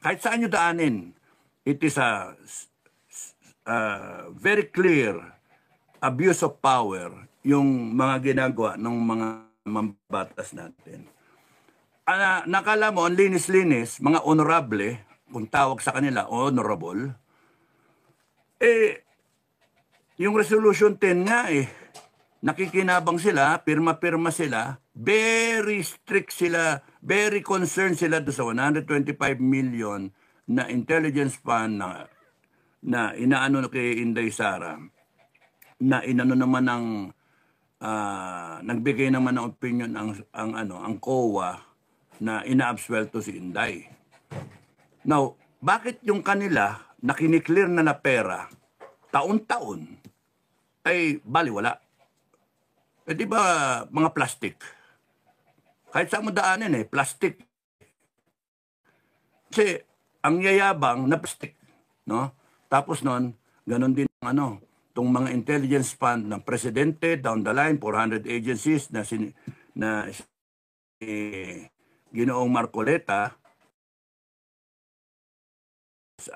kahit saan nyo daanin, it is a very clear abuse of power yung mga ginagawa ng mga mambatas natin. Nakala mo, ang linis-linis, mga honorable, kung tawag sa kanila, honorable, yung resolution 10 nga nakikinabang sila, pirma-pirma sila, very strict sila, very concerned sila doon sa 125 million na intelligence fund na inaano kay Inday Sara, na inano naman ng nagbigay naman ng opinion ang COA na ina-absuelto si Inday. Now, bakit yung kanila na kiniklear na pera taon-taon ay baliwala? Di ba mga plastic? Kahit saan mo daanin plastic. Kasi ang yayabang na plastic, no? Tapos noon, ganun din tong mga intelligence fund ng presidente down the line, 400 agencies na Ginoong Marcoleta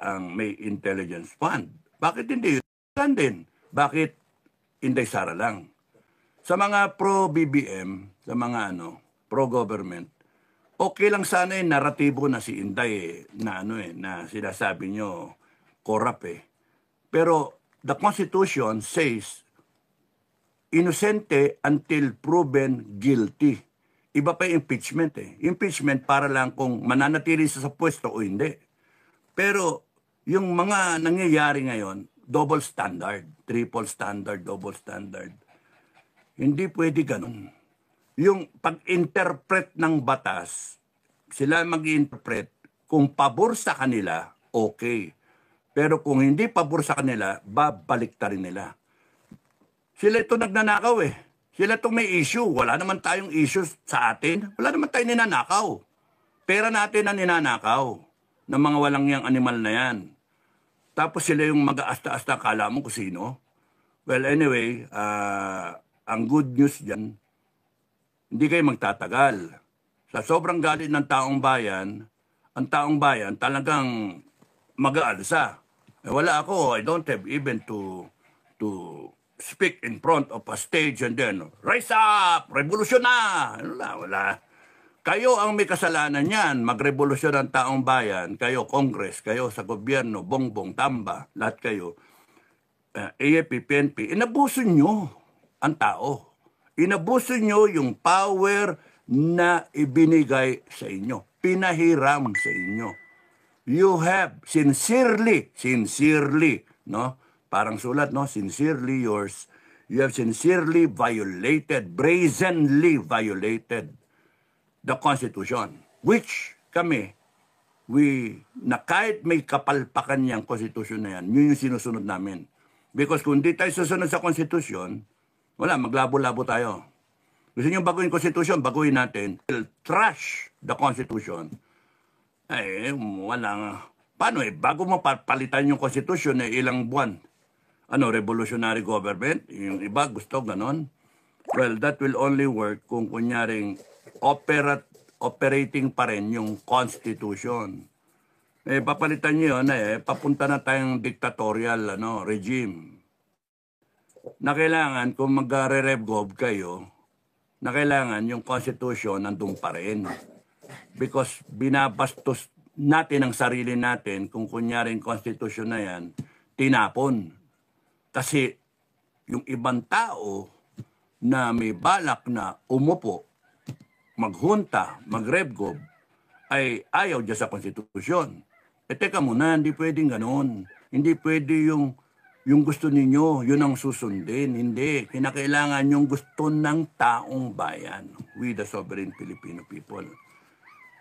ang may intelligence fund. Bakit hindi yun din? Bakit Inday Sara lang? Sa mga pro-BBM, sa mga pro-government, okay lang sana yung naratibo na si Inday na sinasabi nyo corrupt Pero the Constitution says innocente until proven guilty. Iba pa yung impeachment Impeachment para lang kung mananatili sa pwesto o hindi. Pero yung mga nangyayari ngayon, double standard, triple standard, double standard. Hindi pwede ganun. Yung pag-interpret ng batas, sila mag-interpret kung pabor sa kanila, okay. Pero kung hindi pabor sa kanila, babalik ta rin nila. Sila ito nagnanakaw Sila itong may issue. Wala naman tayong issues sa atin. Wala naman tayong ninanakaw. Pera natin ang ninanakaw ng mga walang yang animal na yan. Tapos sila yung mag-aasta-asta, kala mo kung sino. Well, anyway, ang good news dyan, hindi kayo magtatagal. Sa sobrang galit ng taong bayan, ang taong bayan talagang mag-aalsa. Wala ako, I don't have even to speak in front of a stage and then, rise up! Revolusyon na! Wala. Kayo ang may kasalanan yan. Magrevolusyon ang taong bayan. Kayo, Congress. Kayo sa gobyerno. Bongbong, Tamba. Lahat kayo. AFP, PNP. Inabuso nyo ang tao. Inabuso nyo yung power na ibinigay sa inyo. Pinahiram sa inyo. You have sincerely, no? Parang sulat, no? Sincerely yours. You have sincerely violated, brazenly violated the Constitution. Which kami, na kahit may kapalpakan niyang Constitution na yan, yun yung sinusunod namin. Because kung di tayo susunod sa Constitution, wala, maglabo-labo tayo. Gusto niyo baguhin Constitution, baguhin natin. We'll trash the Constitution. Wala. Paano bago mo palitan yung Constitution, ilang buwan? Revolutionary government? Yung iba gusto ganon? Well, that will only work kung kunyaring operating pa rin yung Constitution. Papalitan nyo yun, papunta na tayong dictatorial regime. Na kailangan, kung mag-re-revgov kayo, na kailangan yung Constitution nandun pa rin. Because binabastos natin ang sarili natin kung kunyaring Constitution na yan, tinapon. Kasi yung ibang tao na may balak na umupo, maghunta, mag-revgov, ay ayaw dyan sa Constitution. Teka muna, hindi pwedeng ganon. Hindi pwede yung gusto ninyo, yun ang susundin. Hindi. Kinakailangan yung gusto ng taong bayan. We the sovereign Filipino people.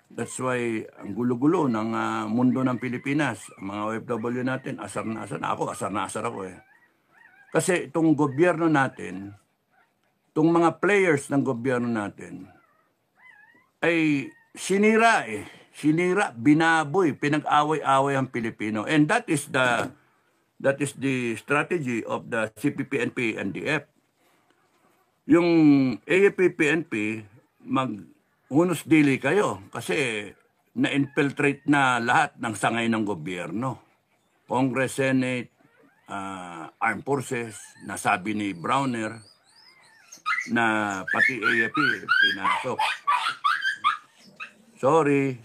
That's why ang gulo-gulo ng mundo ng Pilipinas, ang mga OFW natin, asar na asar ako Kasi itong gobyerno natin, itong mga players ng gobyerno natin, ay sinira Sinira, binaboy, pinag-away-away ang Pilipino. And that is the strategy of the CPP-NP and NDF. Yung AFP-PNP, maghunos dili kayo kasi na-infiltrate na lahat ng sangay ng gobyerno. Congress, Senate, Armed Forces, nasabi ni Browner na pati AFP pinasok. Sorry.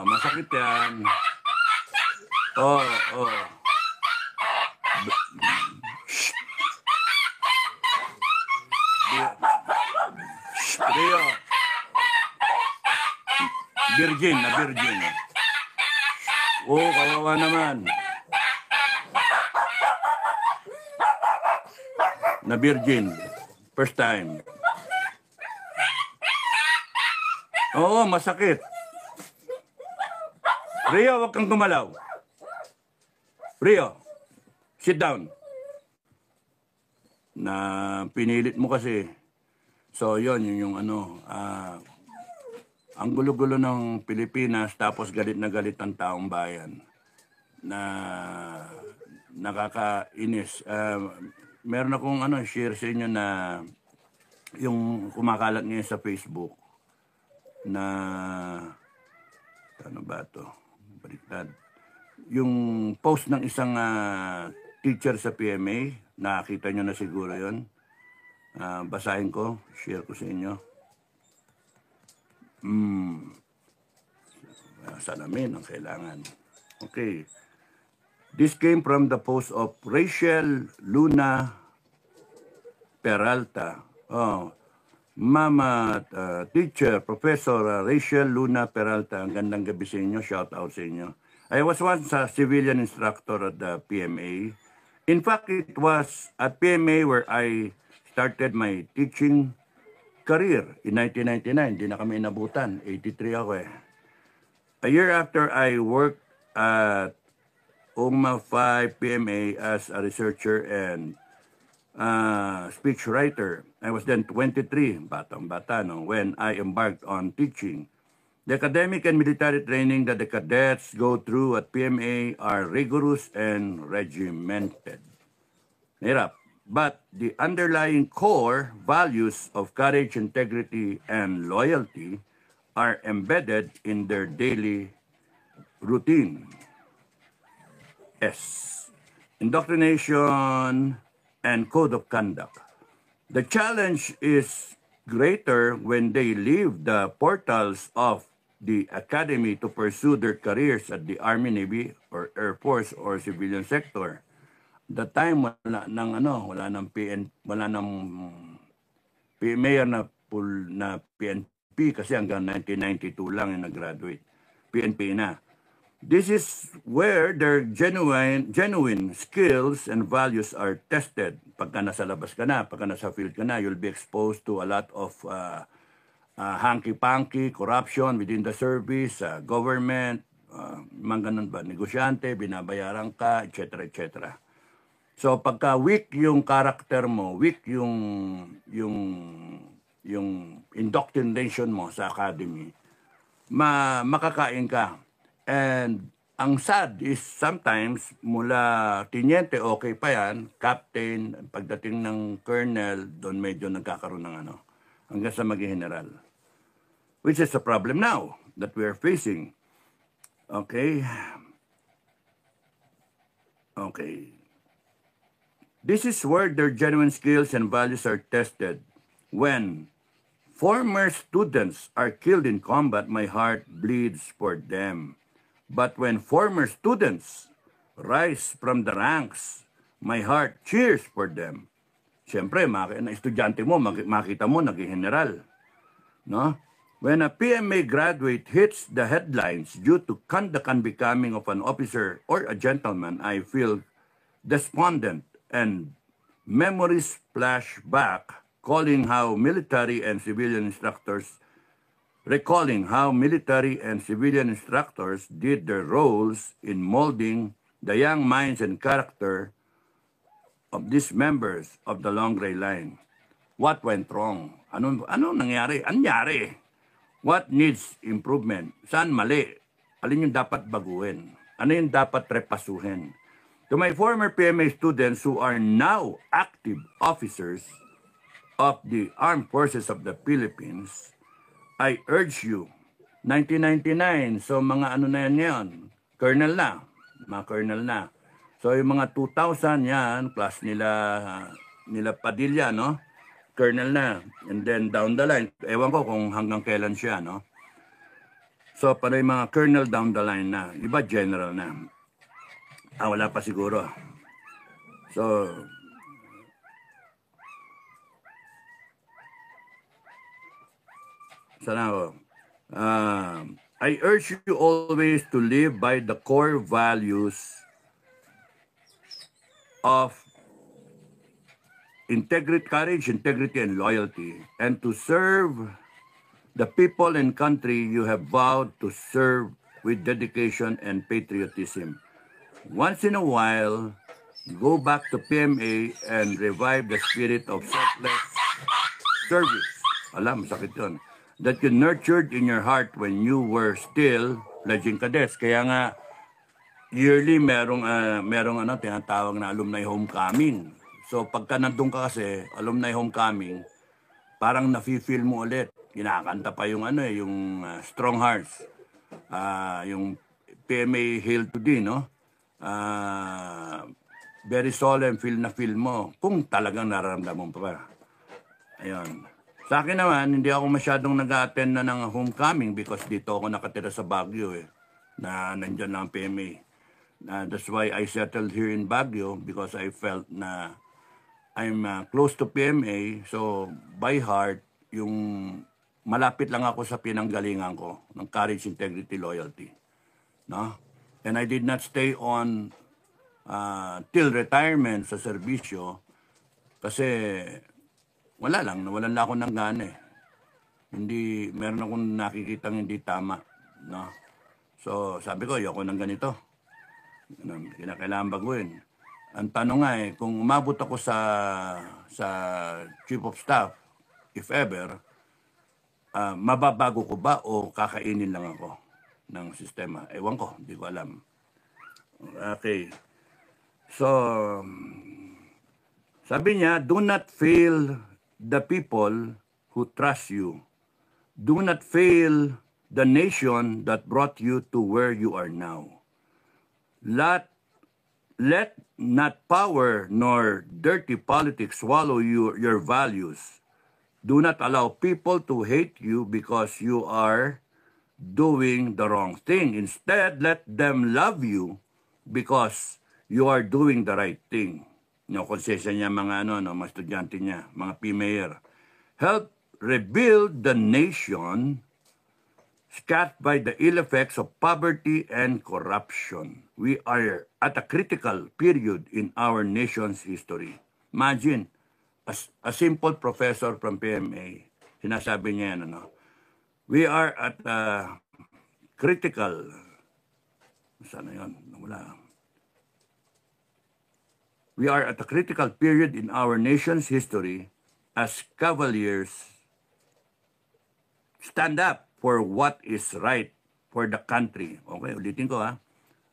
Masakit yan. Oh. Rio. Virgin. Kawawa naman. Na virgin. First time. Oo, masakit. Rio, wag kang gumalaw. Rio, sit down. Na pinilit mo kasi. So, yun yung ano, ang gulo-gulo ng Pilipinas, tapos galit na galit ang taong bayan na nakakainis. Meron akong share sa inyo na yung kumakalat ngayon sa Facebook na ano ba to? Baliktad. Yung post ng isang teacher sa PMA, nakita nyo na siguro yun. Basahin ko, share ko sa inyo. Salamin ang kailangan. Okay. This came from the post of Rachel Luna Peralta. Mama, teacher, Professor Rachel Luna Peralta. Ang gandang gabi sa inyo. Shout out sa inyo. I was once a civilian instructor at the PMA. In fact, it was at PMA where I started my teaching career in 1999. Di na kami inabutan. 83 ako eh. A year after I worked at UMA 5 PMA as a researcher and speech writer. I was then 23, batang-bata, when I embarked on teaching. The academic and military training that the cadets go through at PMA are rigorous and regimented. Hirap. But the underlying core values of courage, integrity, and loyalty are embedded in their daily routine. S. Indoctrination and code of conduct. The challenge is greater when they leave the portals of the academy to pursue their careers at the Army, Navy, or Air Force or civilian sector. The time wala nang mayor na PNP kasi hanggang 1992 lang yung nag-graduate. PNP na. This is where their genuine skills and values are tested. Pagka nasa labas ka na, pagka nasa field ka na, you'll be exposed to a lot of hanky-panky, corruption within the service, government, mga ganun ba, negosyante, binabayaran ka, etc. etc. So pagka weak yung character mo, weak yung indoctrination mo sa academy, makakain ka. And ang sad is sometimes mula tiniente okay pa yan, captain, pagdating ng colonel, doon medyo nagkakaroon ng hanggang sa maging general. Which is a problem now that we are facing. Okay. This is where their genuine skills and values are tested. When former students are killed in combat, my heart bleeds for them. But when former students rise from the ranks, my heart cheers for them. Siyempre, na estudyante mo, makita mo, naging general. No? When a PMA graduate hits the headlines due to conduct unbecoming of an officer or a gentleman, I feel despondent and memories flash back, recalling how military and civilian instructors did their roles in molding the young minds and character of these members of the Long Gray Line. What went wrong? Ano nangyari? Anyari? What needs improvement? Saan mali? Alin yung dapat baguhin? Ano yung dapat repasuhin? To my former PMA students who are now active officers of the Armed Forces of the Philippines, I urge you 1999, so mga ano na yan ngayon, kernel na, mga kernel na. So yung mga 2000 yan, plus nila Padilla, no? Kernel na. And then down the line, ewan ko kung hanggang kailan siya, no? So para yung mga kernel down the line na, iba general na. Wala pa siguro. So, sana ako. I urge you always to live by the core values of courage, integrity, and loyalty, and to serve the people and country you have vowed to serve with dedication and patriotism. Once in a while, go back to PMA and revive the spirit of selfless service. Alam, sakit yun. That you nurtured in your heart when you were still pledging cadets. Kaya nga, yearly merong tinatawag na alumni homecoming. So pagka nandun ka kasi, alumni homecoming, parang nafe-feel mo ulit. Kinakanta pa yung Strong Hearts. Yung PMA Hail to Thee, no? Very solemn, feel mo kung talagang nararamdaman pa ba. Ayun. Sa akin naman, hindi ako masyadong nag-attend na ng homecoming because dito ako nakatira sa Baguio na nandyan lang ang PMA. That's why I settled here in Baguio because I felt na I'm close to PMA. So by heart, yung malapit lang ako sa pinanggalingan ko ng courage, integrity, loyalty. No? And I did not stay on till retirement sa serbisyo kasi nawalan lang ako ng gana eh. Meron akong nakikitang hindi tama. No? So sabi ko, ayoko ng ganito. Kinakailangan baguhin. Ang tanong nga kung umabot ako sa Chief of Staff, if ever, mababago ko ba o kakainin lang ako ng sistema? Ewan ko, hindi ko alam. Okay. So, sabi niya, do not fail the people who trust you. Do not fail the nation that brought you to where you are now. Let not power nor dirty politics swallow your values. Do not allow people to hate you because you are doing the wrong thing. Instead, let them love you because you are doing the right thing. Konsensya niya mga mga estudyante niya, mga PMAyer. Help rebuild the nation scarred by the ill effects of poverty and corruption. We are at a critical period in our nation's history. Imagine, a simple professor from PMA, sinasabi niya yan, we are at a critical, sana yun, wala. We are at a critical period in our nation's history as cavaliers stand up for what is right for the country. Okay, ulitin ko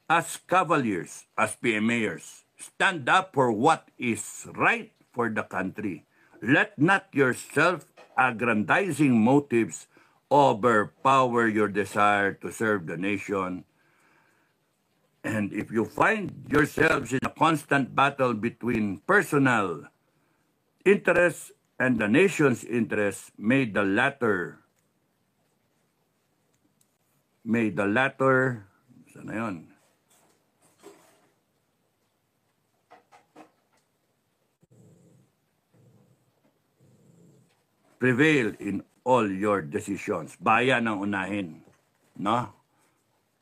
As cavaliers, as PMAers, stand up for what is right for the country. Let not your self-aggrandizing motives overpower your desire to serve the nation. And if you find yourselves in a constant battle between personal interests and the nation's interests, may the latter, sana yun? Prevail in all your decisions. Bayan ang unahin, no?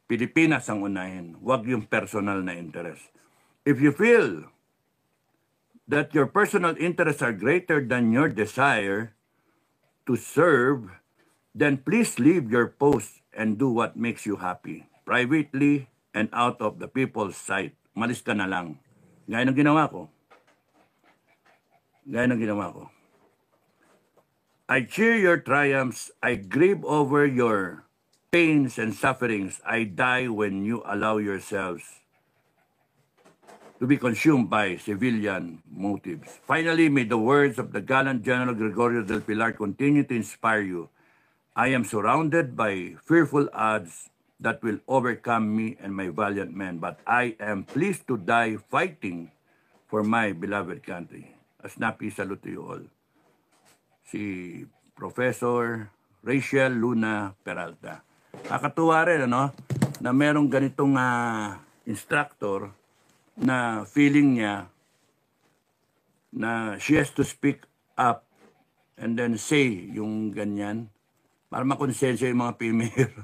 Pilipinas ang unahin, wag yung personal na interest. If you feel that your personal interests are greater than your desire to serve, then please leave your post and do what makes you happy, privately and out of the people's sight. Malis ka na lang. Gaya ng ginawa ko. I cheer your triumphs. I grieve over your pains and sufferings. I die when you allow yourselves to be consumed by civilian motives. Finally, may the words of the gallant General Gregorio del Pilar continue to inspire you I am surrounded by fearful odds that will overcome me and my valiant men, but I am pleased to die fighting for my beloved country. A snappy salute to you all. Si Professor Rachel Luna Peralta. Kakatuwa rin, ano, na merong ganitong instructor na feeling niya na she has to speak up and then say yung ganyan para makonsensya yung mga female.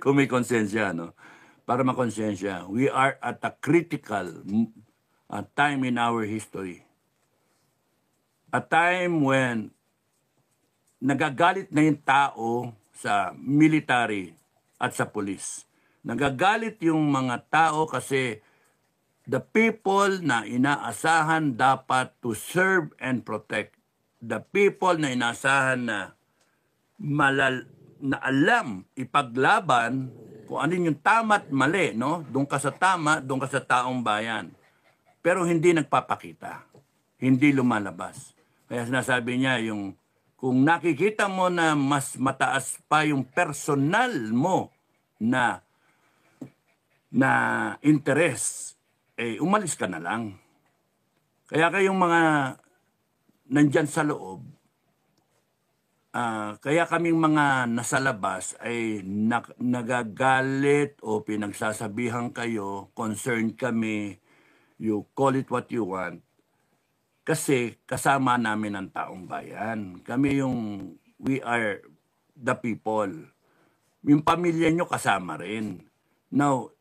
Kung may konsensya, no? Para makonsensya. We are at a critical time in our history. A time when nagagalit na yung tao sa military at sa police. Nagagalit yung mga tao kasi the people na inaasahan dapat to serve and protect. The people na inaasahan na na alam ipaglaban kung ano yung tama at mali, no? Doon ka sa tama, doon ka sa taong bayan. Pero hindi nagpapakita. Hindi lumalabas. Kaya sinasabi niya yung kung nakikita mo na mas mataas pa yung personal mo na interes, umalis ka na lang. Kaya kayong mga nandyan sa loob, kaya kaming mga nasa labas ay nagagalit o pinagsasabihan kayo, concerned kami, you call it what you want, kasi kasama namin ang taong bayan. Kami we are the people. Yung pamilya nyo kasama rin. Now,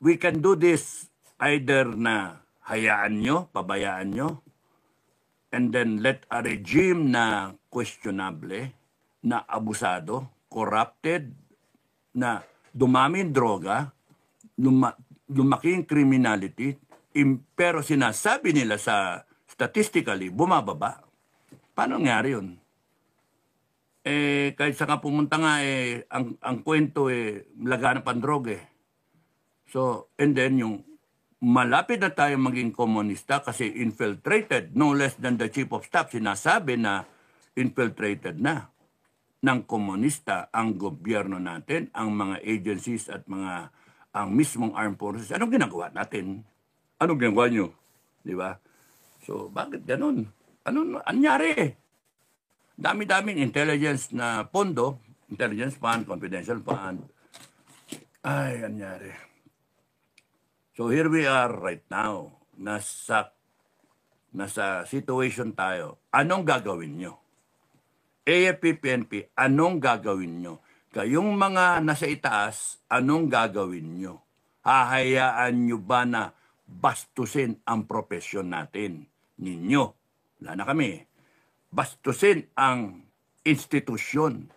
we can do this either na hayaan nyo, pabayaan nyo, and then let a regime na questionable, na abusado, corrupted, na dumami yung droga, lumaki yung criminality, pero sinasabi nila sa statistically, bumababa. Paano nangyari yun? Kahit saan ka pumunta nga, ang kwento, laganap ang droga. So, and then yung malapit na tayo maging komunista kasi infiltrated, no less than the chief of staff, sinasabi na infiltrated na ng komunista ang gobyerno natin, ang mga agencies at ang mismong armed forces. Anong ginagawa natin? Anong ginagawa nyo? Di ba? So, bakit ganun? Anong anyari? Dami-daming intelligence na pondo, intelligence fund, confidential fund. Ay, anyari. So here we are right now. Nasa situation tayo. Anong gagawin nyo? AFP, PNP, anong gagawin nyo? Kayong mga nasa itaas, anong gagawin nyo? Hahayaan nyo ba na bastusin ang profesyon natin? Ninyo. Wala na kami. Bastusin ang institusyon.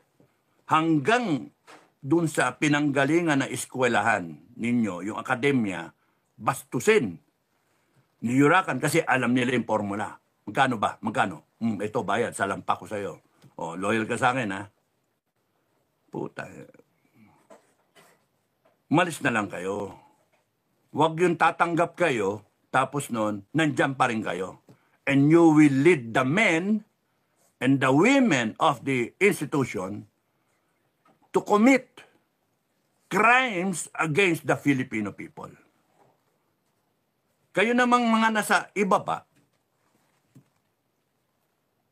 Hanggang dun sa pinanggalingan na eskwelahan ninyo, yung akademya, bastusin, niyurakan kasi alam nila yung formula. Magkano ba? Magkano? Ito bayad, salampa ko sa'yo. O, loyal ka sa akin, ha? Puta. Malis na lang kayo. Huwag yung tatanggap kayo, tapos nun, nandyan pa rin kayo. And you will lead the men and the women of the institution to commit crimes against the Filipino people. Kayo namang mga nasa ibaba,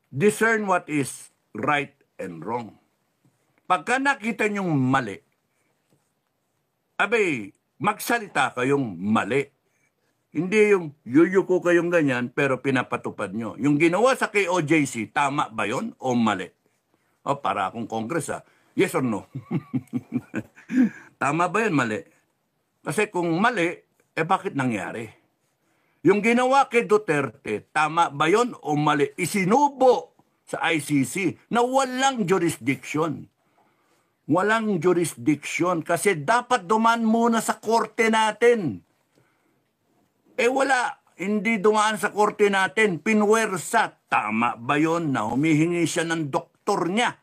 discern what is right and wrong. Pagka nakita nyong mali, magsalita kayong mali. Hindi yung yuyuko kayong ganyan pero pinapatupad nyo. Yung ginawa sa KOJC, tama ba yon o mali? O para akong Congress, yes or no? Tama ba yun, mali? Kasi kung mali, bakit nangyari? Yung ginawa kay Duterte, tama ba yun o mali? Isinubo sa ICC na walang jurisdiction. Walang jurisdiction kasi dapat dumaan muna sa korte natin. Wala. Hindi dumaan sa korte natin. Pinwersa. Tama ba yun na humihingi siya ng doktor niya?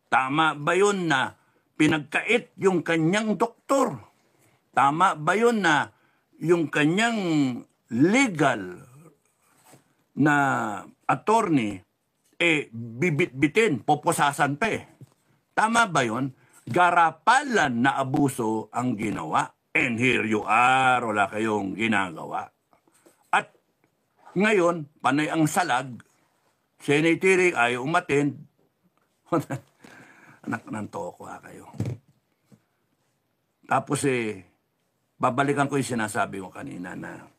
Tama ba yun na pinagkait yung kanyang doktor? Tama ba yun na yung kanyang legal na attorney bibit-bitin, poposasan pa eh. Tama ba yun? Garapalan na abuso ang ginawa. And here you are, wala kayong ginagawa. At ngayon, panay ang salag, Senate ayaw umattend. Anak ng toko kayo. Tapos babalikan ko yung sinasabi ko kanina na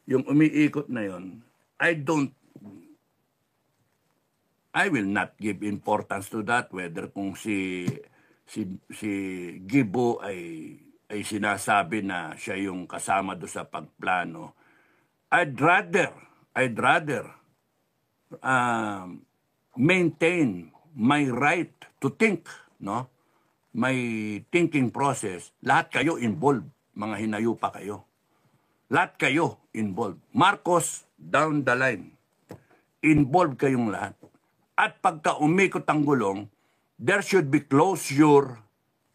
yung umiikot na yon, I will not give importance to that, whether kung si Gibo ay sinasabi na siya yung kasama do sa pagplano. I'd rather maintain my right to think, no? My thinking process. Lahat kayo involved, mga hinayupa kayo. Lahat kayo involved. Marcos, down the line. Involved kayong lahat. At pagka umikot ang gulong, there should be closure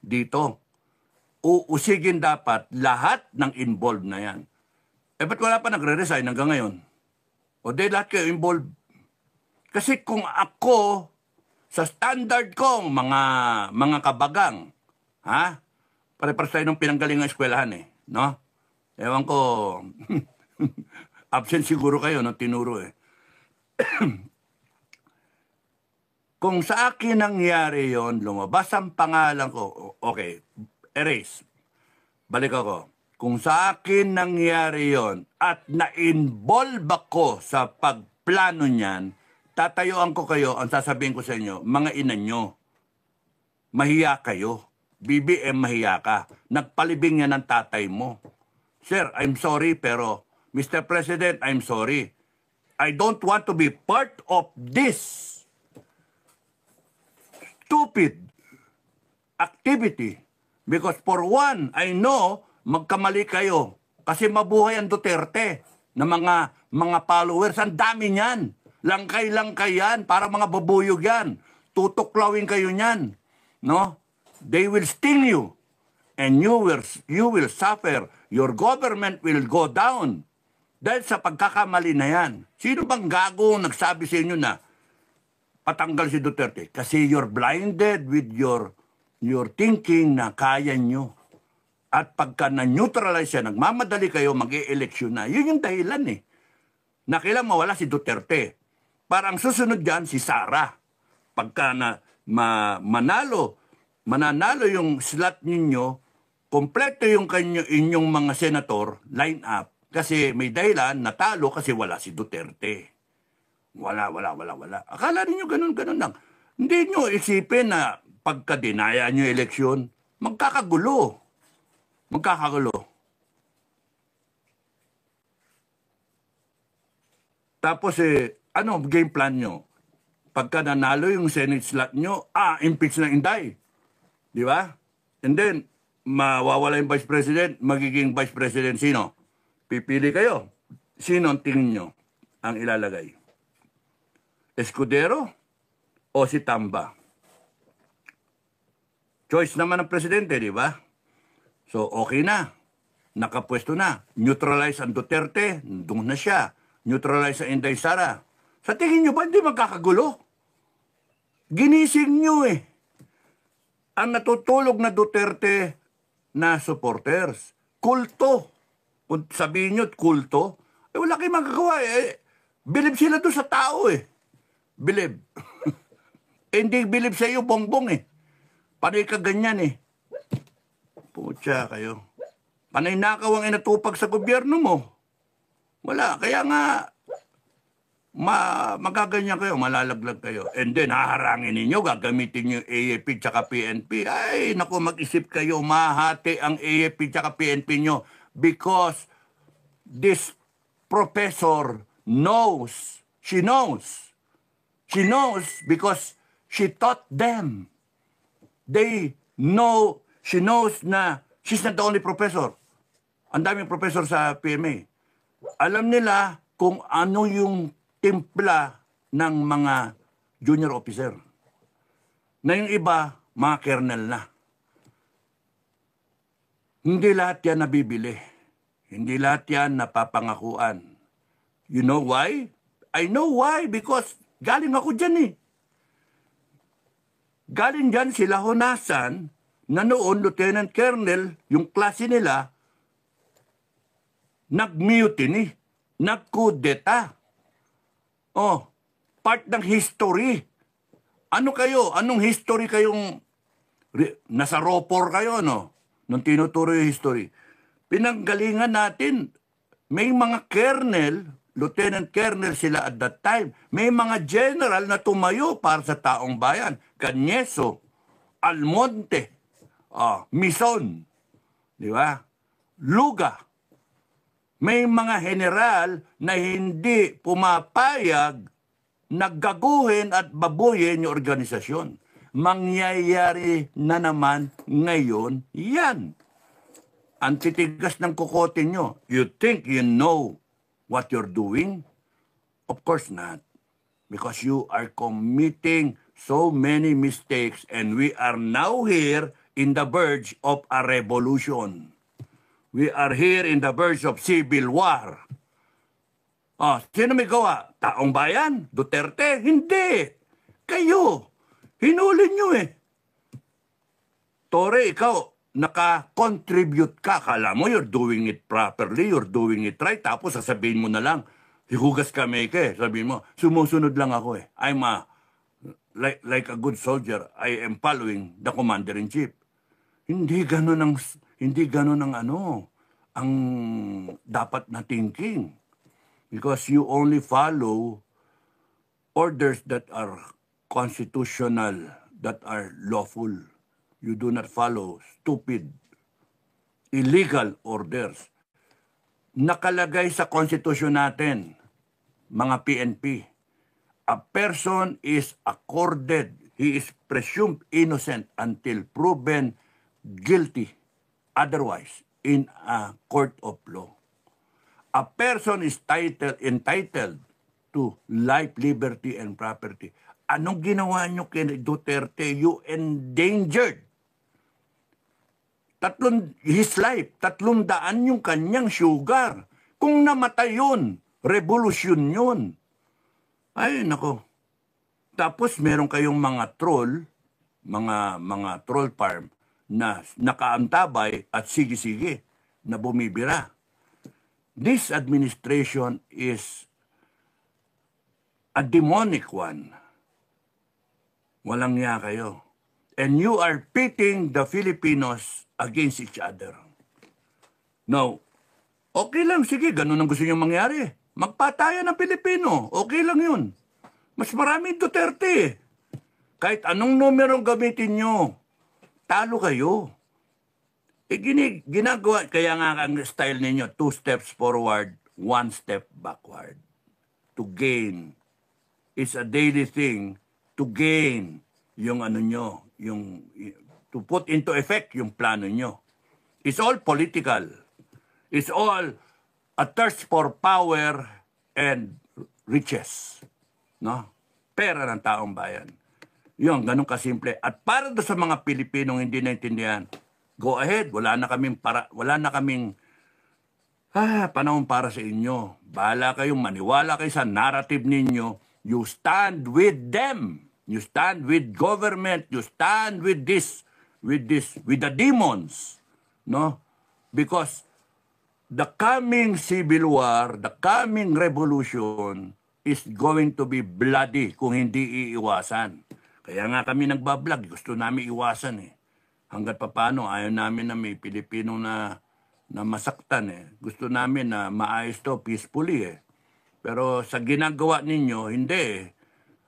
dito. Uusigin dapat lahat ng involved na yan. Ba't wala pa nagre-resign hanggang ngayon? O di lahat kayo involved. Kasi kung ako, sa standard kong mga kabagang, ha? Pare-pares tayo nung pinanggaling ng eskwelahan eh, no? Ewan ko, absent siguro kayo nung tinuro eh. Kung sa akin nangyari yon, lumabas ang pangalan ko, okay, erase. Balik ako. Kung sa akin nangyari yon at na-involve ako sa pagplano niyan, tatayuan ko kayo, ang sasabihin ko sa inyo, mga ina nyo, mahiya kayo. BBM, mahiya ka. Nagpalibing yan ng tatay mo. Sir, I'm sorry, pero Mr. President, I'm sorry. I don't want to be part of this stupid activity. Because for one, I know, magkamali kayo. Kasi mabuhay ang Duterte na mga followers. Ang dami niyan. Langkay-langkay yan. Para mga babuyog yan. Tutuklawin kayo niyan. No? They will sting you. And you will suffer. Your government will go down. Dahil sa pagkakamali na yan. Sino bang gago nagsabi sa inyo na patanggal si Duterte? Kasi you're blinded with your thinking na kaya nyo. At pagka na-neutralize siya, nagmamadali kayo, mag-e-eleksyon na. Yun yung dahilan eh. Na kailang mawala si Duterte. Parang susunod dyan si Sara. Pagka mananalo yung slot ninyo, kompleto yung inyong mga senator, line up. Kasi may dahilan, natalo kasi wala si Duterte. Wala. Akala ninyo ganun lang. Hindi nyo isipin na pagka-dinaya nyo eleksyon, magkakagulo. Tapos ano game plan nyo? Pagka nanalo yung Senate slot nyo, impeach na Inday. Di ba? And then, mawawala yung Vice President, magiging Vice President sino? Pipili kayo. Sino ang tingin nyo ang ilalagay? Escudero o si Tamba? Choice naman ng presidente, di ba? So, okay na. Nakapwesto na. Neutralize ang Duterte, doon na siya. Neutralize ang Inday Sara. Sa tingin nyo ba hindi magkakagulo? Ginising nyo eh. Ang natutulog na Duterte na supporters. Kulto. Kung sabihin nyo, kulto, wala kayong magagawa eh. Bilib sila doon sa tao eh. Bilib. Hindi bilib sa iyo, bongbong eh. Panay ka ganyan eh. Pucha kayo. Panay nakaw ang inatupag sa gobyerno mo. Wala. Kaya nga, magaganyan kayo, malalaglag kayo. And then, haharangin ninyo, gagamitin yung AFP tsaka PNP. Ay, naku, mag-isip kayo, mahati ang AFP tsaka PNP nyo. Because this professor knows. She knows. She knows because she taught them. They know, she knows na she's not the only professor. Ang daming professor sa PMA. Alam nila kung ano yung timpla ng mga junior officer. Na yung iba, mga kernel na. Hindi lahat yan nabibili. Hindi lahat yan napapangakuan. You know why? I know why. Because Galing ako dyan eh. Galing dyan sila Honasan, na noon, Lieutenant Colonel, yung klase nila, nag-mutiny, nag-kudeta. Oh, part ng history. Ano kayo? Anong history kayong, nasa ropor kayo, no? Nung tinuturo yung history. Pinanggalingan natin, may mga colonel, Lieutenant Colonel sila at that time. May mga general na tumayo para sa taong bayan. Cañeso, Almonte, Mison, di ba? Luga. May mga general na hindi pumapayag naggaguhin at babuyin yung organisasyon. Mangyayari na naman ngayon yan. Ang titigas ng kukote nyo. You think you know what you're doing? Of course not. Because you are committing so many mistakes and we are now here in the verge of a revolution. We are here in the verge of civil war. Sino may gawa? Taong bayan? Duterte? Hindi. Kayo. Hinuli nyo eh. Tore, ikaw, naka-contribute ka. Kala mo you're doing it properly, you're doing it right. Tapos sasabihin mo na lang, hihugas kami ka eh. Sabihin mo, sumusunod lang ako eh. I'm like a good soldier. I am following the commander-in-chief. Hindi ganun ang ang dapat na thinking. Because you only follow orders that are constitutional, that are lawful. You do not follow stupid, illegal orders. Nakalagay sa konstitusyon natin, mga PNP, a person is accorded, he is presumed innocent until proven guilty, otherwise, in a court of law. A person is entitled to life, liberty, and property. Anong ginawa nyo kay Duterte? You endangered his life. 300 yung kanyang sugar. Kung namatay yun, revolusyon yun. Ay, nako. Tapos meron kayong mga troll, mga troll farm na nakaantabay at sige-sige na bumibira. This administration is a demonic one. Walang niya kayo. And you are pitting the Filipinos against each other. Now, okay lang, sige, ganun ang gusto nyo mangyari. Magpatayan ng Pilipino, okay lang yun. Mas marami Duterte. Kahit anong numero gamitin nyo, talo kayo. Ginagawa, kaya nga ang style ninyo, 2 steps forward, 1 step backward. To gain. It's a daily thing to gain yung to put into effect yung plano nyo. It's all political. It's all a thirst for power and riches. No? Pera ng taong bayan. Yun, ganun kasimple. At para doon sa mga Pilipinong hindi naintindihan, go ahead, wala na kaming panahon para sa inyo. Bahala kayong maniwala kayo sa narrative ninyo. You stand with them. You stand with government. You stand with the demons. No? Because the coming civil war, the coming revolution is going to be bloody kung hindi iiwasan. Kaya nga kami nagbablog, gusto namin iwasan eh. Hanggat paano, ayaw namin na may Pilipino na masaktan eh. Gusto namin na maayos to peacefully eh. Pero sa ginagawa ninyo, hindi eh.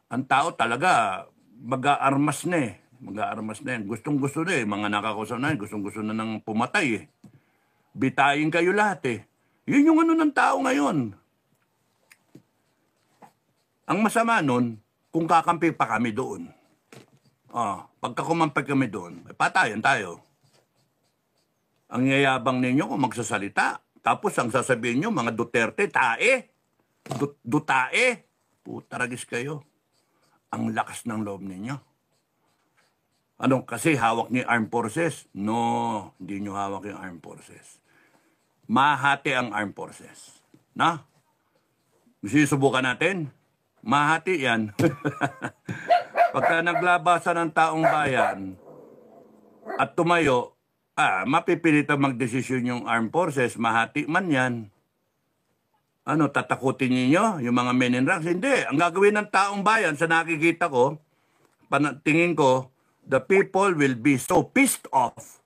Ang tao talaga, mag-aarmas na eh. Mag-aarmas na yan. Gustong-gusto na eh. Mga nakakusap na yan, gustong-gusto na nang pumatay eh. Bitayin kayo lahat eh. Yun yung ng tao ngayon. Ang masama nun, kung kakampi pa kami doon. Pagka kumampay kami doon, patayan tayo. Ang yayabang ninyo kung magsasalita. Tapos ang sasabihin nyo, mga Duterte, tae. Dutae. Putaragis kayo. Ang lakas ng loob ninyo. Kasi hawak niyo armed forces? No, hindi nyo hawak yung armed forces. Mahati ang armed forces. Na? Gusto nyo subukan natin? mahati yan. Pagka naglabasan ng taong bayan at tumayo, mapipilitan magdesisyon yung armed forces, mahati man yan. Ano, tatakutin niyo yung mga men in ranks? Hindi. Ang gagawin ng taong bayan, sa nakikita ko, tingin ko, the people will be so pissed off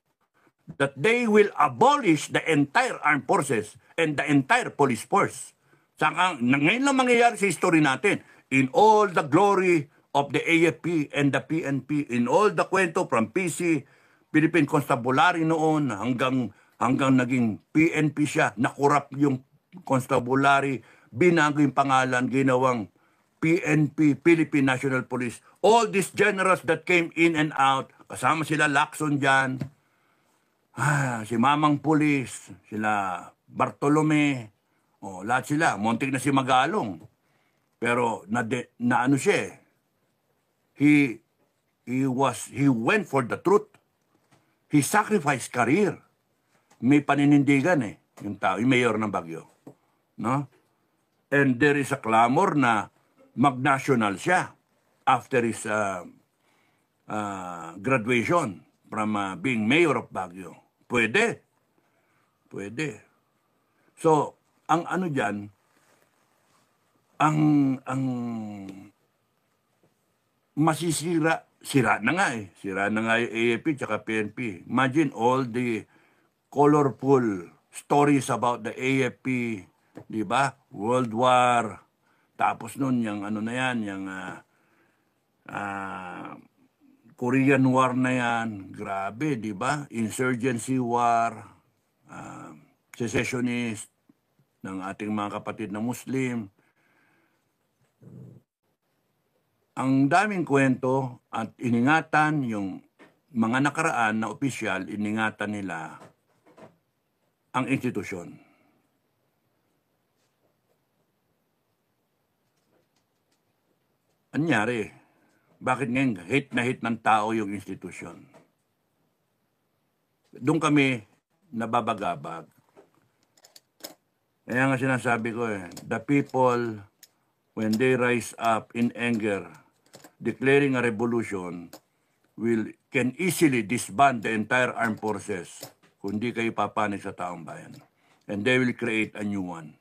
that they will abolish the entire armed forces and the entire police force. Ngayon lang mangyayari sa history natin. In all the glory of the AFP and the PNP, in all the kwento from PC, Philippine Constabulary noon, hanggang naging PNP siya, nakurap yung Constabulary, binago yung pangalan, ginawang PNP, Philippine National Police. All these generals that came in and out, kasama sila Lacson dyan, si Mamang Pulis, sila Bartolome, lahat sila, muntik na si Magalong. Pero na ano siya, he went for the truth. He sacrificed career. May paninindigan yung tao, yung mayor ng Baguio. No? And there is a clamor na mag-national siya after his graduation from being mayor of Baguio. Pwede. Pwede. So, ang ano dyan, ang masisira, sira na nga Sira na nga yung AFP tsaka PNP. Imagine all the colorful stories about the AFP, di ba? World War. Tapos nun, yung ano na yan, yung Korean War na yan. Grabe, di ba? Insurgency War, secessionist ng ating mga kapatid na Muslim. Ang daming kwento at iningatan yung mga nakaraan na opisyal, iningatan nila ang institusyon. Anyari, bakit ngayon hate na hate ng tao yung institusyon? Doon kami nababagabag. Kaya nga sinasabi ko the people, when they rise up in anger, declaring a revolution, can easily disband the entire armed forces kung di kayo papanig sa taong bayan. And they will create a new one.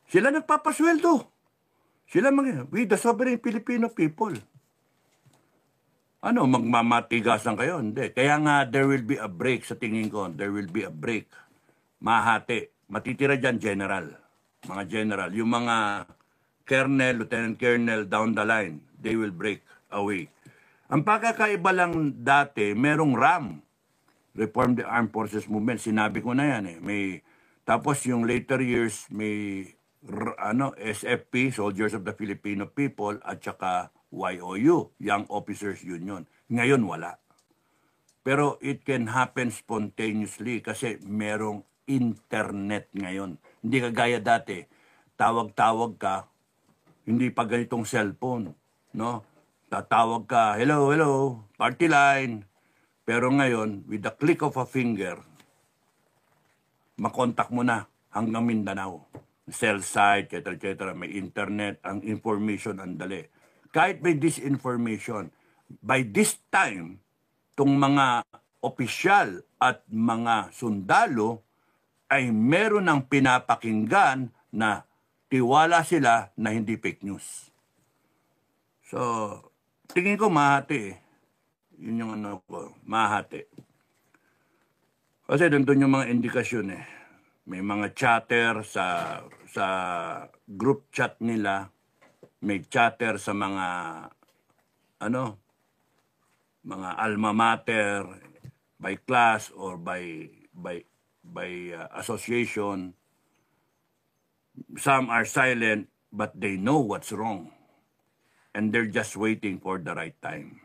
Sila nagpapasweldo. Sila we the sovereign Filipino people. Ano, magmamatigasan kayo? Hindi. Kaya nga, there will be a break sa tingin ko. There will be a break. Mahati. Matitira dyan, general. Mga general. Yung mga colonel, lieutenant colonel, down the line, they will break away. Ang pagkakaiba lang dati, merong RAM. Reform the Armed Forces Movement. Sinabi ko na yan tapos yung later years, may SFP, Soldiers of the Filipino People, at saka YOU, Young Officers Union. Ngayon, wala. Pero it can happen spontaneously kasi merong internet ngayon. Hindi kagaya dati, tawag-tawag ka, hindi pa ganitong cellphone, no? Tatawag ka, hello, hello, party line. Pero ngayon, with the click of a finger, makontak mo na hanggang Mindanao. Cell site, etc., may internet, ang information ang dali. Kahit may disinformation, by this time, itong mga opisyal at mga sundalo ay meron ng pinapakinggan na tiwala sila na hindi fake news. So, tingin ko mahati. Yun yung mahati. Kasi doon yung mga indikasyon May mga chatter sa group chat nila, may chatter sa mga mga alma mater by class or by association. Some are silent but they know what's wrong and they're just waiting for the right time.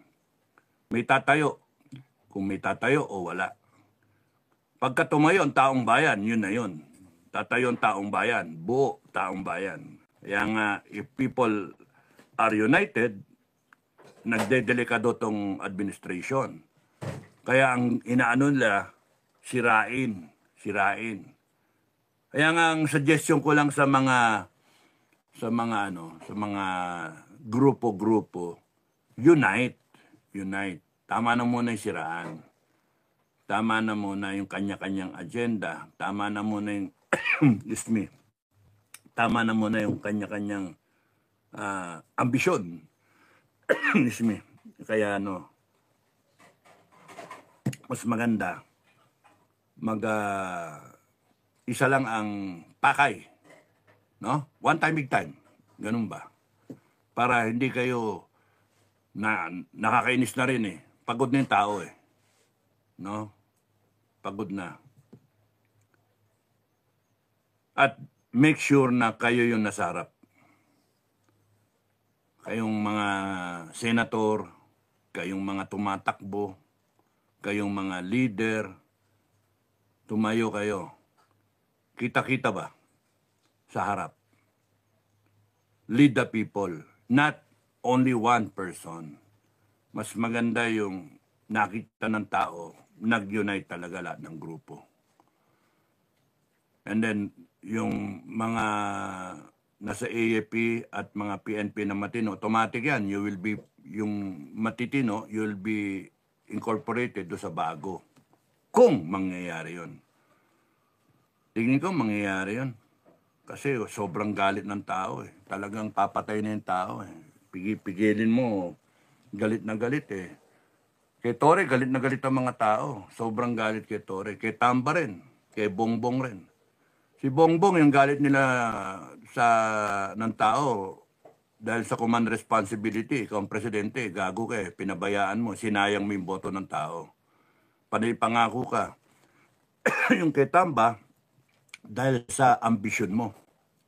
May tatayo, kung may tatayo o wala. Pagka tumayo ang taong bayan, yun na yun. Tatayo ang taong bayan, buo taong bayan. Kaya nga, if people are united, nagdedelikado tong administration. Kaya ang inaano nila, sirain. Kaya nga ang suggestion ko lang sa sa mga ano, sa mga grupo-grupo, unite. Unite. Tama na muna yung siraan. Tama na muna yung kanya-kanyang agenda. Tama na muna yung, excuse me, tama na muna yung kanya-kanyang ambisyon. Excuse me. Kaya ano, mas maganda, isa lang ang pakay. No? One time, big time. Ganun ba? Para hindi kayo nakakainis na rin eh. Pagod na yung tao eh. No? Pagod na. At make sure na kayo yung nasa harap. Kayong mga senator, kayong mga tumatakbo, kayong mga leader, tumayo kayo. Kita-kita ba sa harap? Lead the people, not only one person. Mas maganda yung nakita ng tao, nag-unite talaga lahat ng grupo. And then, yung mga nasa AFP at mga PNP na matino, automatic yan. You will be, yung matitino, you will be incorporated do sa bago. Kung mangyayari yun. Tingin ko mangyayari yun. Kasi sobrang galit ng tao eh. Talagang papatay na yung tao eh. Pigilin mo, galit na galit eh. Kay Tore, galit na galit ang mga tao. Sobrang galit kay Tore. Kay Tamba rin. Kay Bongbong rin. Si Bongbong, yung galit nila ng tao dahil sa command responsibility, ikaw ang presidente, gago ka eh, pinabayaan mo, sinayang mo yung boto ng tao. Panay pangako ka. Yung kay Tamba, dahil sa ambisyon mo,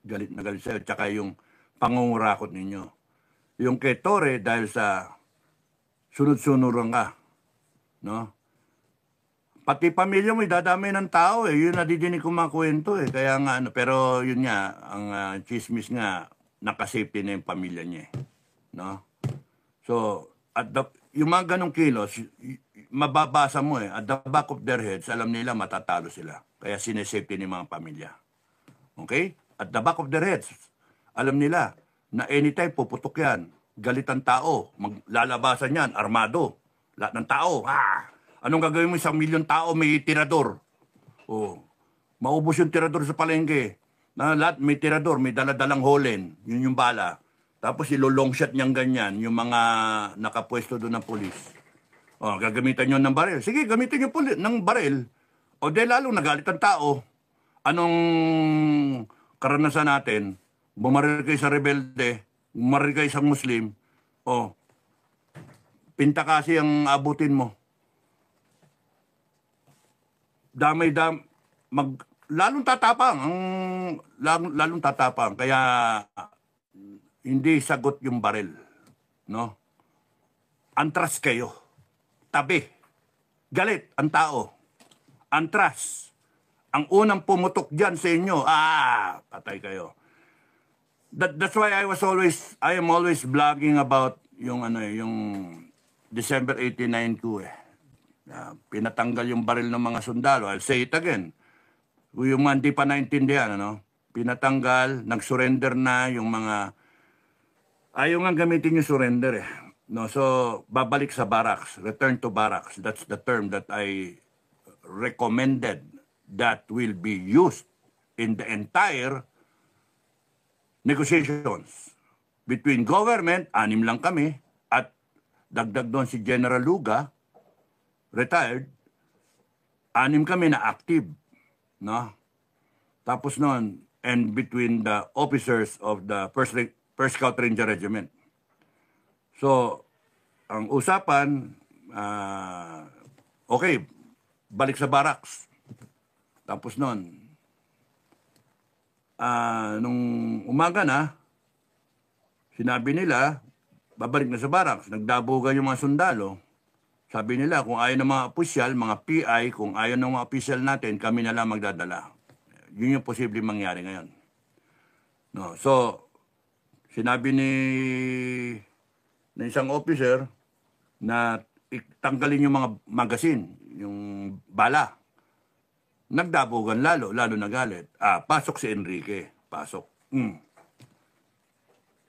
galit na galit sa'yo, tsaka yung pangungurakot ninyo. Yung kay Tore, dahil sa sunod-sunuran ka, no? Pati pamilya mo, idadamay ng tao eh. Yun nadidinig ko mga kwento eh. Kaya nga, ano, pero yun nga, ang chismis nga, nakasafety na yung pamilya niya eh. No? So, yung mga ganong kilos, mababasa mo eh, at the back of their heads, alam nila matatalo sila. Kaya sinesafety ni mga pamilya. Okay? At the back of their heads, alam nila na anytime puputok yan. Galit ang tao, maglalabasan yan, armado. Lahat ng tao, anong gagawin mo, 1,000,000 tao may tirador? Oh, maubos yung tirador sa palengke. Na lahat may tirador, may daladalang holen, yun yung bala. Tapos ilo-long shot niyang ganyan, yung mga nakapwesto doon ng polis. Oh, gagamitan nyo ng baril. Sige, gamitin nyo ng baril. O de lalo nagalit ang tao. Anong karanasan natin? Bumaril kayo sa rebelde, bumaril kayo sa Muslim. O, pinta kasi ang abutin mo. Lalong tatapang. Kaya hindi sagot yung baril, no? Antras kayo. Tabi. Galit ang tao. Antras. Ang unang pumutok diyan sa inyo, patay kayo. That's why I am always blogging about yung December 89 ko eh. Pinatanggal yung baril ng mga sundalo. I'll say it again. Yung mga hindi pa naintindihan, pinatanggal, nag-surrender na yung mga, ayaw nga gamitin yung surrender eh. No, so, babalik sa barracks, return to barracks. That's the term that I recommended that will be used in the entire negotiations between government, 6 lang kami, at dagdag doon si General Luga, retired, 6 kami na active, no? Tapos noon, and between the officers of the First Scout Ranger Regiment. So, ang usapan, okay, balik sa barracks. Tapos noon, nung umaga na, sinabi nila, babalik na sa barracks. Nagdabugan yung mga sundalo. Sabi nila, kung ayaw ng mga opisyal, mga PI, kung ayaw ng mga opisyal natin, kami na lang magdadala. Yun yung posibleng mangyari ngayon. No, so, sinabi na isang officer na tanggalin yung mga magasin, yung bala. Nagdabugan lalo nagalit. Pasok si Enrique. Pasok.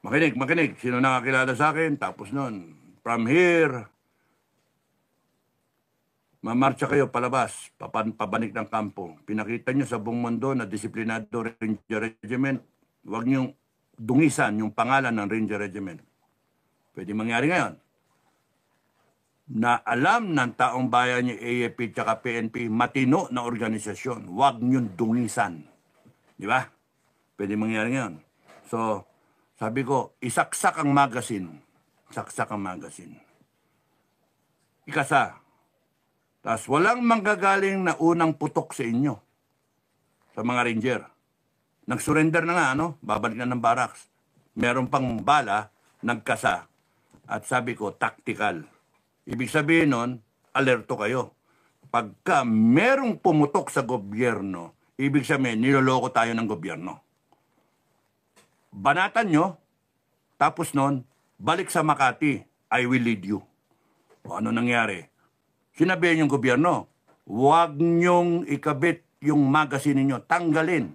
Makinig. Sino nakakilala sa akin? Tapos nun, from here, mamarcha kayo palabas, pabanik ng kampo. Pinakita nyo sa buong mundo na disiplinado Ranger Regiment. Huwag nyo dungisan yung pangalan ng Ranger Regiment. Pwede mangyari ngayon. Na alam ng taong bayan yung AFP at PNP, matino na organisasyon. Huwag nyo dungisan. Di ba? Pwede mangyari ngayon. So, sabi ko, isaksak ang magazine. Saksak ang magazine. Ikasa. Tapos walang manggagaling na unang putok sa inyo. Sa mga ranger. Nag-surrender na nga, ano? Babalik na ng barracks. Meron pang bala, nagkasa. At sabi ko, tactical. Ibig sabihin nun, alerto kayo. Pagka merong pumutok sa gobyerno, ibig sabihin, niloloko tayo ng gobyerno. Banatan nyo, tapos nun, balik sa Makati, I will lead you. O ano nangyari? Sinabihan yung gobyerno, huwag nyong ikabit yung magazine ninyo, tanggalin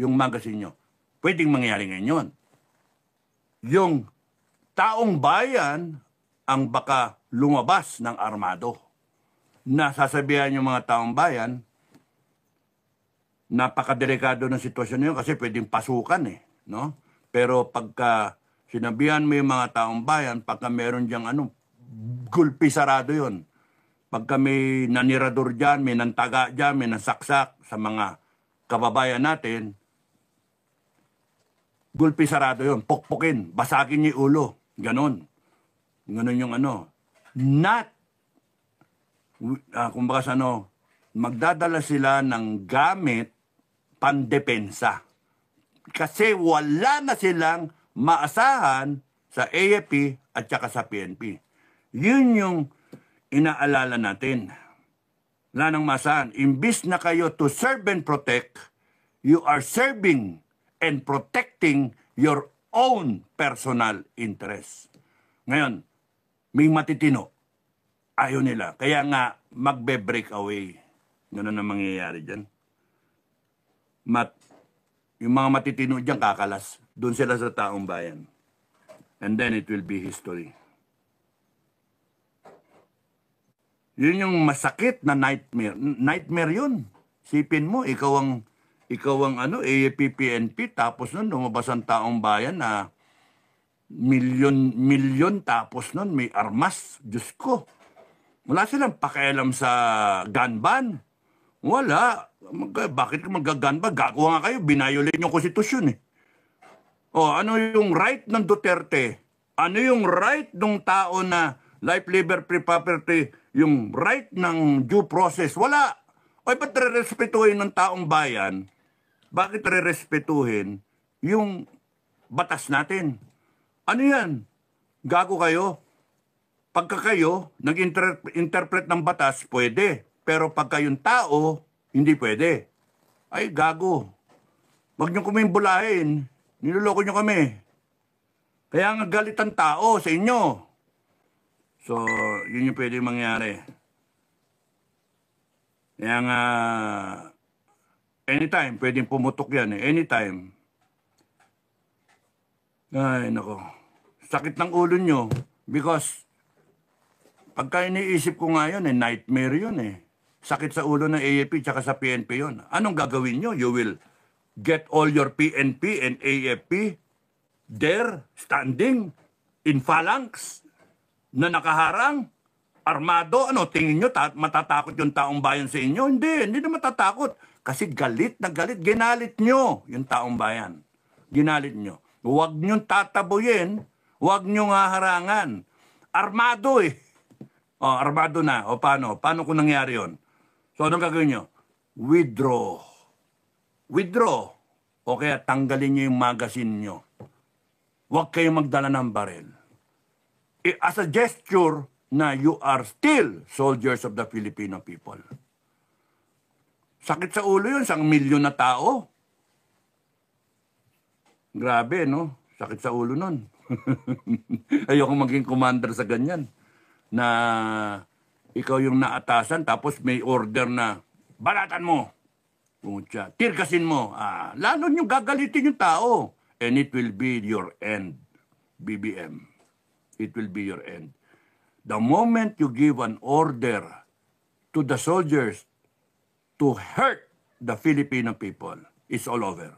yung magazine nyo. Pwedeng mangyari ngayon. Yung taong bayan ang baka lumabas ng armado. Na sasabihan yung mga taong bayan, napakadelikado ng sitwasyon nyo kasi pwedeng pasukan eh. No? Pero pagka sinabihan mo yung mga taong bayan, pagka meron diyang gulpi sarado yun. Pagka may nanirador dyan, may nantaga dyan, may nasaksak sa mga kababayan natin, gulpi sarado yun, pukpukin, basagin niyo yung ulo. Ganon. Ganon yung Not, kumbaga magdadala sila ng gamit pandepensa. Kasi wala na silang maasahan sa AFP at saka sa PNP. Yun yung inaalala natin. Wala nang maasahan. Imbis na kayo to serve and protect, you are serving and protecting your own personal interest. Ngayon, may matitino. Ayaw nila. Kaya nga, magbe-break away. Ganun ang mangyayari dyan. Yung mga matitino dyan, kakalas. Doon sila sa taong bayan. And then it will be history. Yun yung masakit na nightmare. Nightmare yun. Sipin mo, ikaw ang AFP, PNP, tapos nun lumabas ang taong bayan na milyon, tapos nun may armas. Diyos ko. Wala silang pakialam sa gun ban. Wala. Bakit mag-gun ban? Gagawa nga kayo, binayolate yung konstitusyon eh. O, ano yung right ng Duterte? Ano yung right ng tao na life, liberty, property, yung right ng due process? Wala. O, ba't re-respetuhin ng taong bayan? Bakit re-respetuhin yung batas natin? Ano yan? Gago kayo? Pagka kayo nag-interpret ng batas, pwede. Pero pagka yung tao, hindi pwede. Ay, gago. Huwag nyo kaming bulahin. Niloloko nyo kami. Kaya nga galit ang tao sa inyo. So, yun yung pwede mangyari. Kaya nga, anytime, pwedeng pumutok yan eh. Anytime. Ay, nako. Sakit ng ulo nyo. Because, pagka iniisip ko nga yun, nightmare yun eh. Sakit sa ulo ng AFP tsaka sa PNP yun. Anong gagawin nyo? You will get all your PNP and AFP there, standing, in phalanx, na nakaharang, armado. Ano, tingin nyo, matatakot yung taong bayan sa inyo? Hindi na matatakot. Kasi galit na galit. Ginalit nyo yung taong bayan. Ginalit nyo. Huwag nyo tataboyin, huwag nyo nga harangan. Armado eh. O, armado na. O, paano? Paano kung nangyari yun? So, anong gagawin nyo? Withdraw. Withdraw. O kaya tanggalin nyo yung magazine nyo. Huwag kayong magdala ng baril. As a gesture na you are still soldiers of the Filipino people. Sakit sa ulo yun, 1 milyon na tao. Grabe, no? Sakit sa ulo nun. Ayoko maging commander sa ganyan. Na ikaw yung naatasan tapos may order na balatan mo. Tirkasin mo. Lalo nyo gagalitin yung tao. And it will be your end. BBM. It will be your end. The moment you give an order to the soldiers to hurt the Filipino people, it's all over.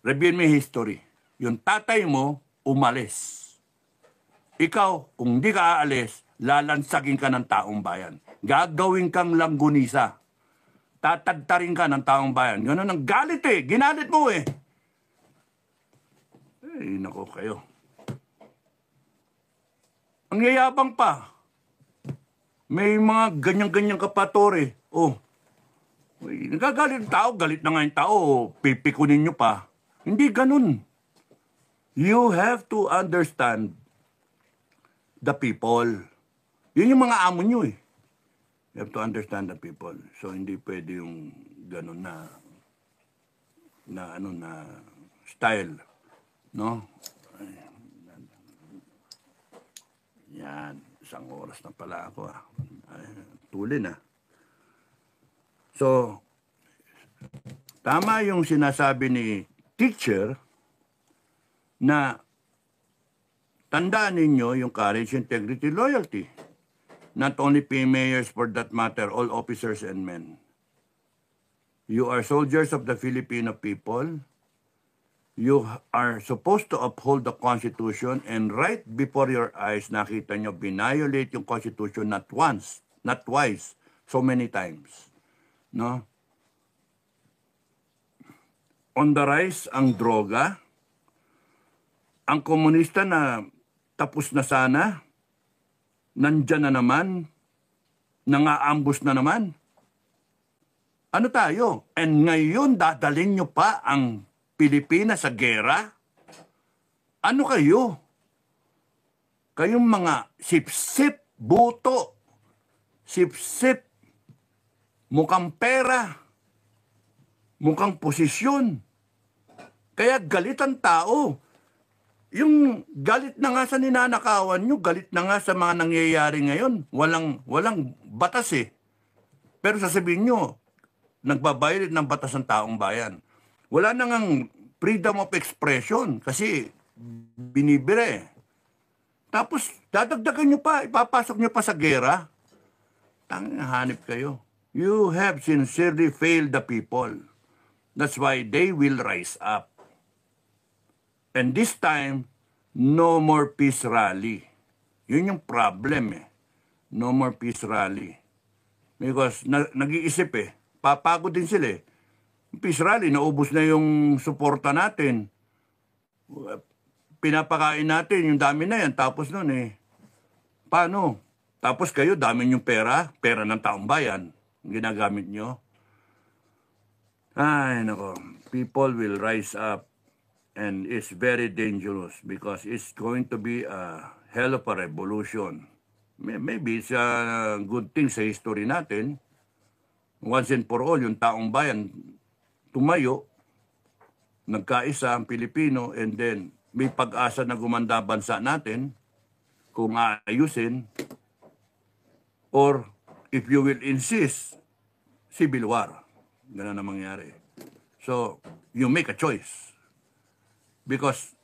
Review mo history. Yung tatay mo, umalis. Ikaw, kung di ka aalis, lalansagin ka ng taong bayan. Gagawin kang langgunisa. Tatagtarin ka ng taong bayan. Ganun ang galit eh. Ginalit mo eh. Eh, nako kayo. Ang yayabang pa. May mga ganyan-ganyan kapatore. Oh, nagagalit ng tao, galit na nga yung tao, pipikunin nyo pa. Hindi ganun. You have to understand the people. Yun yung mga amo nyo eh. You have to understand the people. So hindi pwede yung ganun na style. No? Yan. Isang oras na pala ako ah. Tulin ah. So, tama yung sinasabi ni teacher na tandaan ninyo yung courage, integrity, loyalty. Not only mayors for that matter, all officers and men. You are soldiers of the Filipino people. You are supposed to uphold the Constitution, and right before your eyes, nakita nyo, violate yung Constitution not once, not twice, so many times. No? On the rise ang droga, ang komunista na tapos na sana, nandyan na naman, nangaambus na naman. Ano tayo? And ngayon, dadalhin nyo pa ang Pilipinas sa gera? Ano kayo? Kayong mga sip-sip, buto, sip-sip, mukhang pera, mukhang posisyon. Kaya galit ang tao. Yung galit na nga sa ninanakawan nyo, galit na nga sa mga nangyayari ngayon. Walang batas eh. Pero sasabihin nyo, nagbabayad ng batas ng taong bayan. Wala na ngang freedom of expression kasi binibire. Tapos dadagdagan nyo pa, ipapasok nyo pa sa gera. Hanip kayo. You have sincerely failed the people. That's why they will rise up. And this time, no more peace rally. Yun yung problem eh. No more peace rally. Because nag-iisip eh, papagod din sila eh. Peace rally, naubos na yung suporta natin. Pinapakain natin, yung dami na yan. Tapos nun eh, paano? Tapos kayo, dami yung pera ng taong bayan. Ginagamit nyo. Ay, nako. People will rise up. And it's very dangerous because it's going to be a hell of a revolution. Maybe it's a good thing sa history natin. Once and for all, yung taong bayan tumayo, nagkaisa ang Pilipino, and then may pag-asa na gumanda bansa natin kung aayusin. Or if you will insist, civil war. Ganun na mangyari. So, you make a choice. Because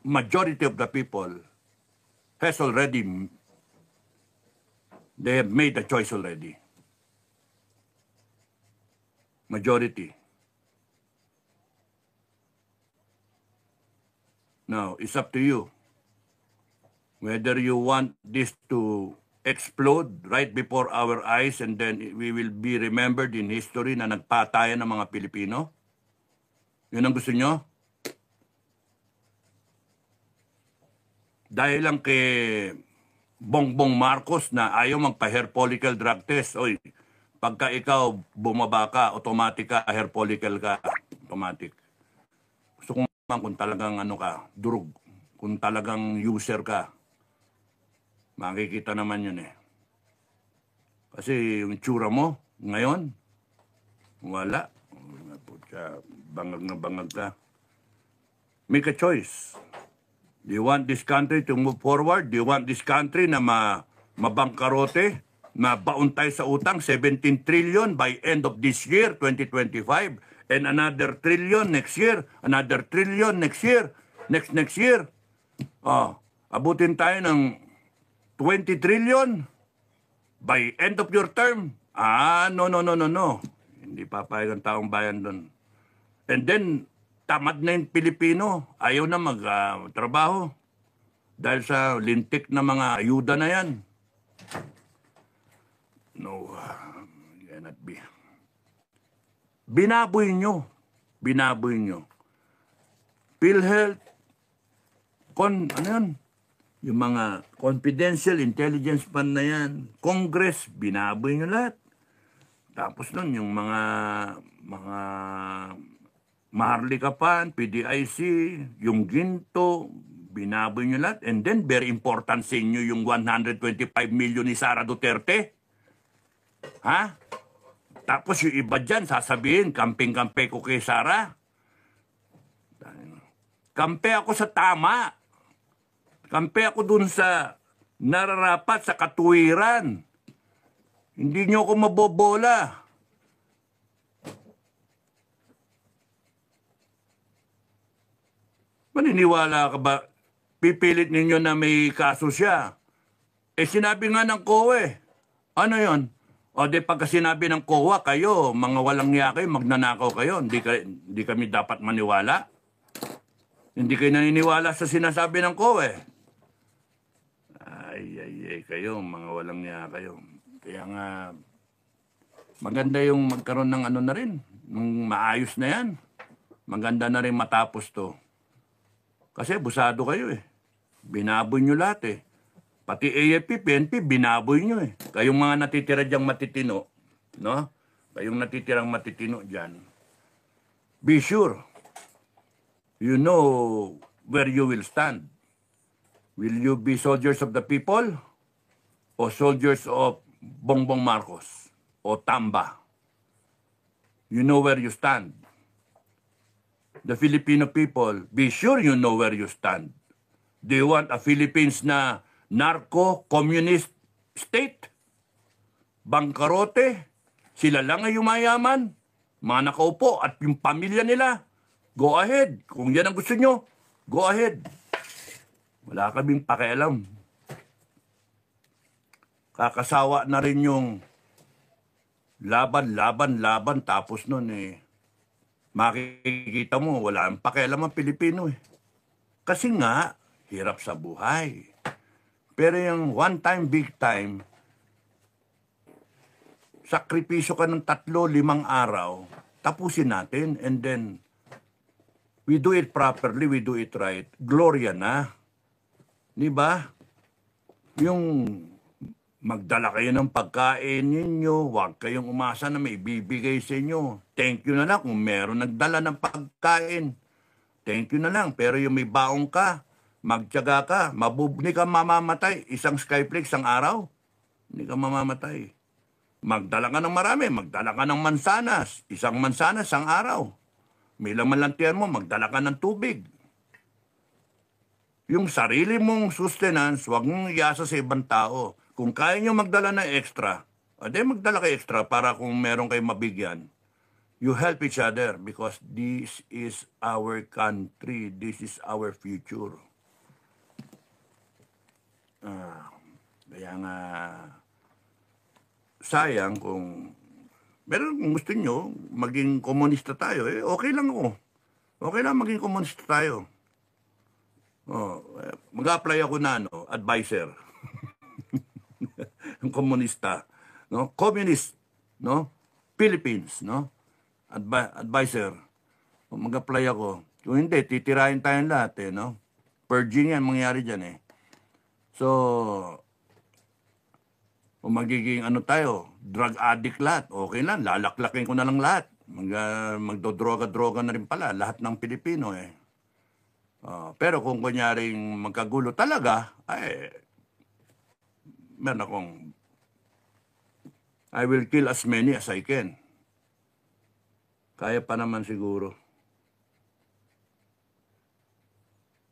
majority of the people has already, they have made a choice already. Majority. Now, it's up to you. Whether you want this to explode right before our eyes and then we will be remembered in history na nagpatayan ng mga Pilipino. Yun ang gusto nyo? Dahil lang kay Bongbong Marcos na ayaw magpa-hair follicle drug test. Oy, pagka ikaw bumaba ka, automatic ka, hair follicle ka, automatic. Gusto ko naman kung talagang ano ka, durug. Kung talagang user ka, makikita naman yun eh. Kasi yung tsura mo, ngayon, wala. Bangag na bangag ka. Make a choice. Do you want this country to move forward? Do you want this country na mabangkarote? Na baon tayo sa utang, 17 trillion by end of this year, 2025? And another trillion next year. Another trillion next year. Next year. Abutin tayo ng 20 trillion by end of your term. No. Hindi papayag ang taong bayan doon. And then, tamad na yung Pilipino. Ayaw na magtrabaho. Dahil sa lintik na mga ayuda na yan. No, cannot be. Binaboy nyo. PhilHealth, ano yan? Yung mga confidential intelligence fund na yan, Congress, binaboy nyo lahat. Tapos nun, yung mga Maharlika Fund, PDIC, yung Ginto, binaboy nyo lahat. And then, very important sa inyo yung 125 million ni Sara Duterte. Ha? Tapos yung iba dyan, sasabihin, kamping-kampe ko kay Sara. Kampe ako sa tama. Kampe ako dun sa nararapat, sa katuwiran. Hindi nyo ako mabobola. Maniniwala ka ba? Pipilit ninyo na may kaso siya. Sinabi nga ng COA. Ano yon? O di pagka sinabi ng COA, kayo, mga walang niya kayo, magnanakaw kayo. Hindi kami dapat maniwala. Hindi kayo naniniwala sa sinasabi ng COA. Ay, kayo, mga walang niya kayo. Kaya nga, maganda yung magkaroon ng ano na rin, ng maayos na yan. Maganda na rin matapos to. Kasi busado kayo eh. Binaboy nyo lahat eh. Pati AFP, PNP, binaboy nyo eh. Kayong mga natitira dyang matitino, no? Kayong natitirang matitino dyan. Be sure, you know where you will stand. Will you be soldiers of the people o soldiers of Bongbong Marcos o Tamba? You know where you stand. The Filipino people, be sure you know where you stand. Do you want a Philippines na narco-communist state? Bangkarote? Sila lang ay yumayaman? Mga nakaupo at yung pamilya nila? Go ahead. Kung yan ang gusto nyo, go ahead. Wala kaming pakialam. Kakasawa na rin yung laban, tapos nun eh. Makikita mo, wala ang pakialam ang Pilipino eh. Kasi nga, hirap sa buhay. Pero yung one time, big time, sakripisyo ka ng 3-5 araw, tapusin natin, and then, we do it properly, we do it right. Gloria na. Diba? Yung magdala kayo ng pagkain ninyo, huwag kayong umasa na may bibigay sa inyo. Thank you na lang kung meron nagdala ng pagkain. Thank you na lang. Pero yung may baong ka, magtiyaga ka, hindi ka mamamatay. Isang Skyflakes, isang araw, hindi ka mamamatay. Magdala ka ng marami, magdala ka ng mansanas. Isang mansanas, isang araw. May laman lang tiyan mo, magdala ka ng tubig. Yung sarili mong sustenance, huwag mong iasa sa ibang tao. Kung kaya nyo magdala ng extra, magdala kayo extra para kung meron kayo mabigyan. You help each other because this is our country. This is our future. Kaya nga, sayang kung gusto nyo maging komunista tayo, okay lang ako. Okay lang maging komunista tayo. Mag-apply ako na advisor. Yung komunista, no? Communist, no? Philippines, no? Advisor. Mag-apply ako. Kung hindi, titirahin tayong lahat, no? Purging yan, mangyari dyan, eh. So, kung magiging tayo, drug addict lahat, okay lang, lalaklakin ko na lang lahat. Magdodroga-droga na rin pala, lahat ng Pilipino, eh. Pero kung kunyaring magkagulo talaga, meron akong, I will kill as many as I can. Kaya pa naman siguro.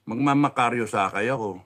Magmamakaryo sa akay ako.